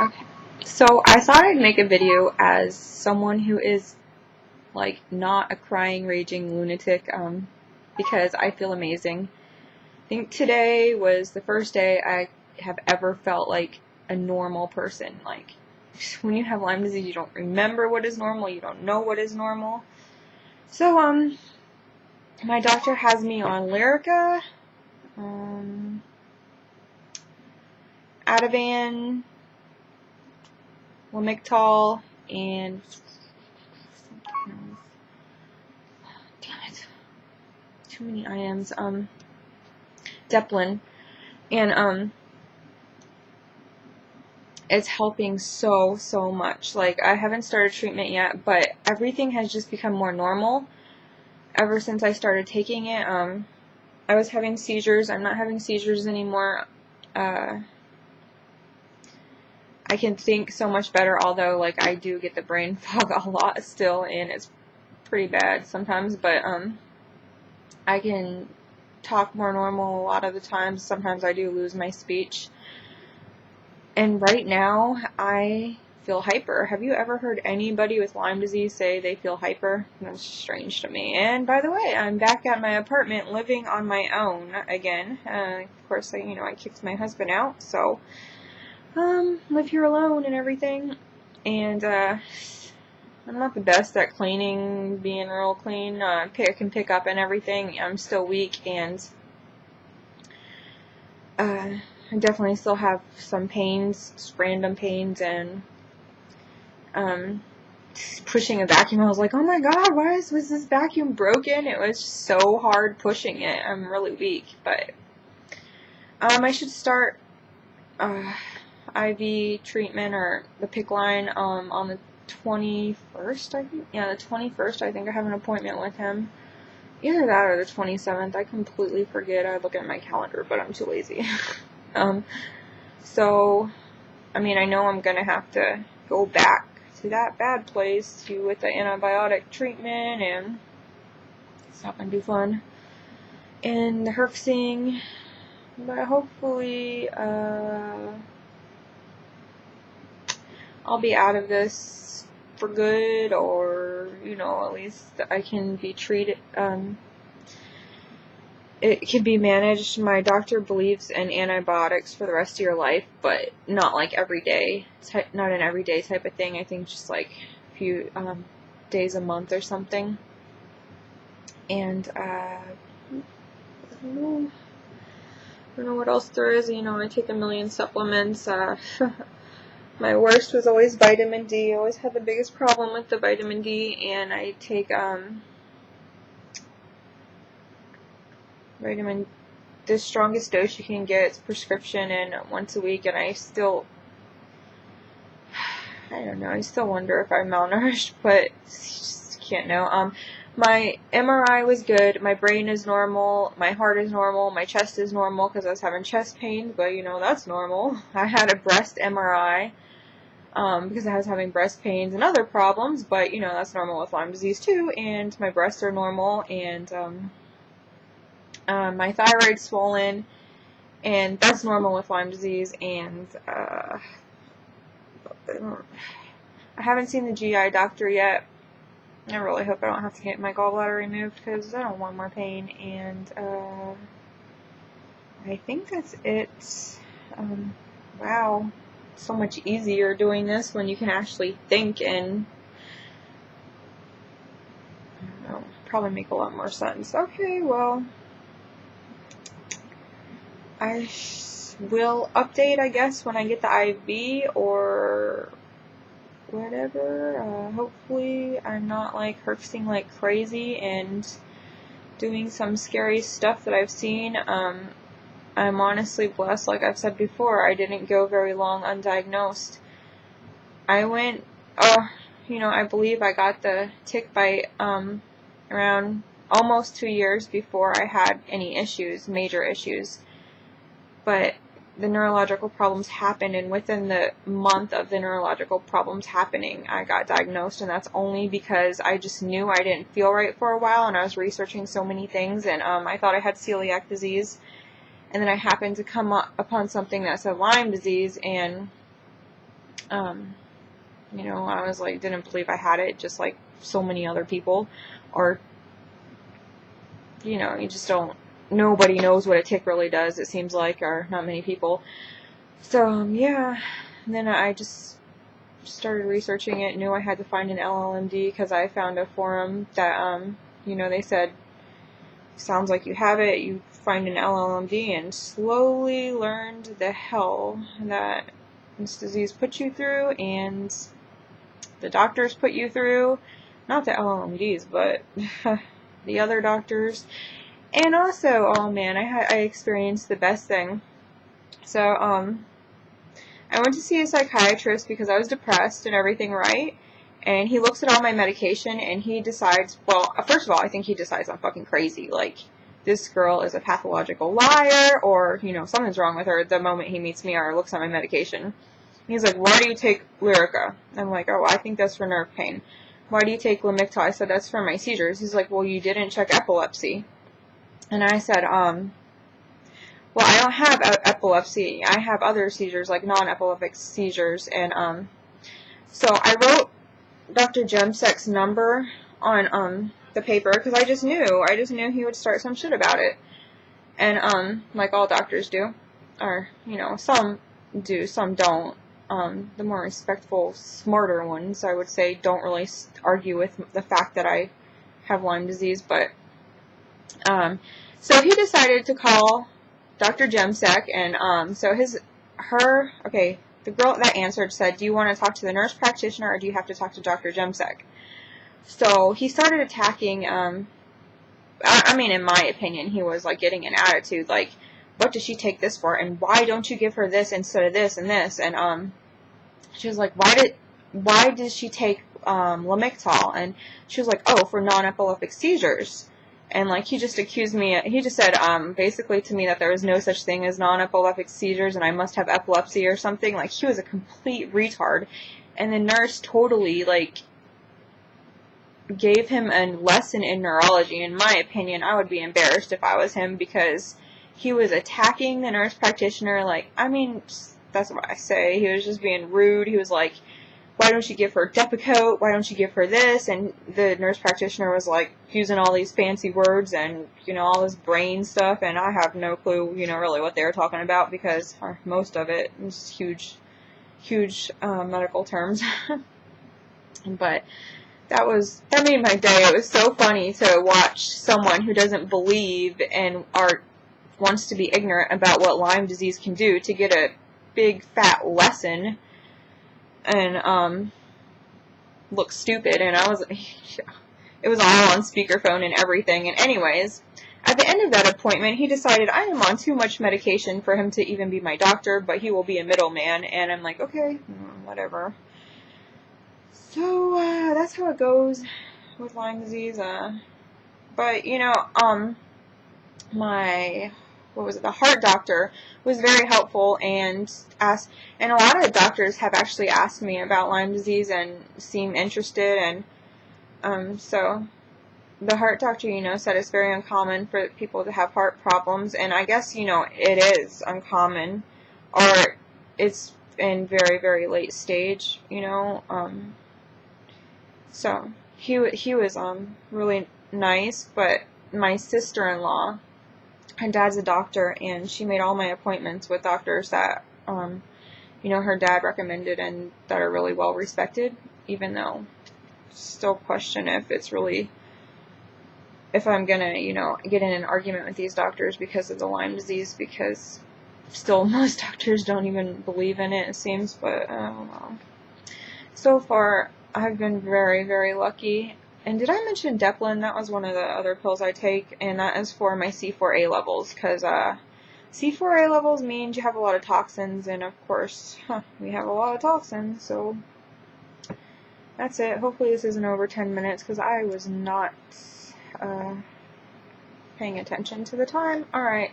Okay. So I thought I'd make a video as someone who is like not a crying, raging lunatic, because I feel amazing. I think today was the first day I have ever felt like a normal person. Like when you have Lyme disease, you don't remember what is normal, you don't know what is normal. So my doctor has me on Lyrica, Ativan, Lamictal, and damn it, too many IMs. Deplin, and it's helping so much. Like, I haven't started treatment yet, but everything has just become more normal ever since I started taking it. I was having seizures. I'm not having seizures anymore. I can think so much better, although like I do get the brain fog a lot still, and it's pretty bad sometimes, but I can talk more normal a lot of the times. Sometimes I do lose my speech. And right now, I feel hyper. Have you ever heard anybody with Lyme disease say they feel hyper? That's strange to me. And by the way, I'm back at my apartment living on my own again. Of course, I kicked my husband out, so live here alone and everything. And I'm not the best at cleaning, being real clean. I can pick up and everything. I'm still weak, and I definitely still have some pains, just random pains, and pushing a vacuum, I was like, oh my god, was this vacuum broken? It was so hard pushing it. I'm really weak, but I should start IV treatment or the PICC line on the 21st, I think. Yeah, the 21st, I think I have an appointment with him. Either that or the 27th. I completely forget. I look at my calendar, but I'm too lazy. So, I mean, I know I'm going to have to go back to that bad place with the antibiotic treatment, and it's not going to be fun. And the herxing, but hopefully, I'll be out of this for good, or, at least I can be treated, it can be managed. My doctor believes in antibiotics for the rest of your life, but not like every day. Not an everyday type of thing. I think just like a few days a month or something. And I don't know what else there is. I take a million supplements. My worst was always vitamin D. I always had the biggest problem with the vitamin D, and I take the strongest dose you can get. It's prescription, and once a week, and I still wonder if I'm malnourished, but just can't know. My MRI was good. My brain is normal. My heart is normal. My chest is normal because I was having chest pains, but that's normal. I had a breast MRI because I was having breast pains and other problems, but that's normal with Lyme disease too. And my breasts are normal, and my thyroid's swollen, and that's normal with Lyme disease. And I haven't seen the GI doctor yet. I really hope I don't have to get my gallbladder removed because I don't want more pain. And I think that's it. Wow, so much easier doing this when you can actually think, and I don't know, probably make a lot more sense. Okay, well, I will update, I guess, when I get the IV or whatever. Hopefully I'm not like herxing like crazy and doing some scary stuff that I've seen. I'm honestly blessed. Like I've said before, I didn't go very long undiagnosed. I went, I believe I got the tick bite around almost 2 years before I had any issues, major issues. But the neurological problems happened, and within the month of the neurological problems happening, I got diagnosed, and that's only because I just knew I didn't feel right for a while, and I was researching so many things, and I thought I had celiac disease, and then I happened to come upon something that said Lyme disease, and You know, I was like, didn't believe I had it, just like so many other people. Or, you know, you just don't, nobody knows what a tick really does, it seems like, or not many people. So, yeah, and then I just started researching it, knew I had to find an LLMD, because I found a forum that, you know, they said, sounds like you have it, you find an LLMD, and slowly learned the hell that this disease puts you through, and the doctors put you through, not the LLMDs, but the other doctors. And also, oh man, I experienced the best thing. So, I went to see a psychiatrist because I was depressed and everything, right? And he looks at all my medication and he decides, well, first of all, I think he decides I'm fucking crazy. Like, this girl is a pathological liar, or, you know, something's wrong with her the moment he meets me or looks at my medication. He's like, why do you take Lyrica? I'm like, oh, I think that's for nerve pain. Why do you take Lamictal? I said, that's for my seizures. He's like, well, you didn't check epilepsy. And I said, well, I don't have epilepsy. I have other seizures, like non-epileptic seizures. And so I wrote Dr. Jemsek's number on the paper because I just knew he would start some shit about it. And like all doctors do, or you know, some do, some don't. The more respectful, smarter ones, I would say, don't really argue with the fact that I have Lyme disease. But so he decided to call Dr. Jemsek, and so the girl that answered said, do you want to talk to the nurse practitioner or do you have to talk to Dr. Jemsek? So he started attacking, I mean, in my opinion, he was like getting an attitude, like, what does she take this for, and why don't you give her this instead of this and this? And she was like, why did she take Lamictal? And she was like, oh, for non-epileptic seizures. And like he just accused me, he just said basically to me that there was no such thing as non-epileptic seizures and I must have epilepsy or something. Like, he was a complete retard. And the nurse totally like gave him a lesson in neurology. In my opinion, I would be embarrassed if I was him, because he was attacking the nurse practitioner. Like, I mean, that's what I say. He was just being rude. He was like, why don't you give her Depakote? Why don't you give her this? And the nurse practitioner was like using all these fancy words and, you know, all this brain stuff. And I have no clue, you know, really what they were talking about, because most of it was huge medical terms. But that made my day. It was so funny to watch someone who doesn't believe and wants to be ignorant about what Lyme disease can do to get a big fat lesson and look stupid. And it was all on speakerphone and everything. And anyways, at the end of that appointment, he decided I am on too much medication for him to even be my doctor, but he will be a middleman. And I'm like, okay, whatever. So that's how it goes with Lyme disease. But you know, the heart doctor was very helpful and a lot of doctors have actually asked me about Lyme disease and seem interested, and so the heart doctor, you know, said it's very uncommon for people to have heart problems, and I guess, you know, it is uncommon, or it's in very, very late stage, you know. So he was really nice. But my sister-in-law, her dad's a doctor, and she made all my appointments with doctors that you know, her dad recommended and that are really well respected, even though still question if I'm gonna, you know, get in an argument with these doctors because of the Lyme disease, because still most doctors don't even believe in it seems. But I don't know. So far I've been very, very lucky. And did I mention Deplin? That was one of the other pills I take, and that is for my C4A levels, because C4A levels means you have a lot of toxins, and of course, we have a lot of toxins, so that's it. Hopefully this isn't over 10 minutes, because I was not paying attention to the time. Alright.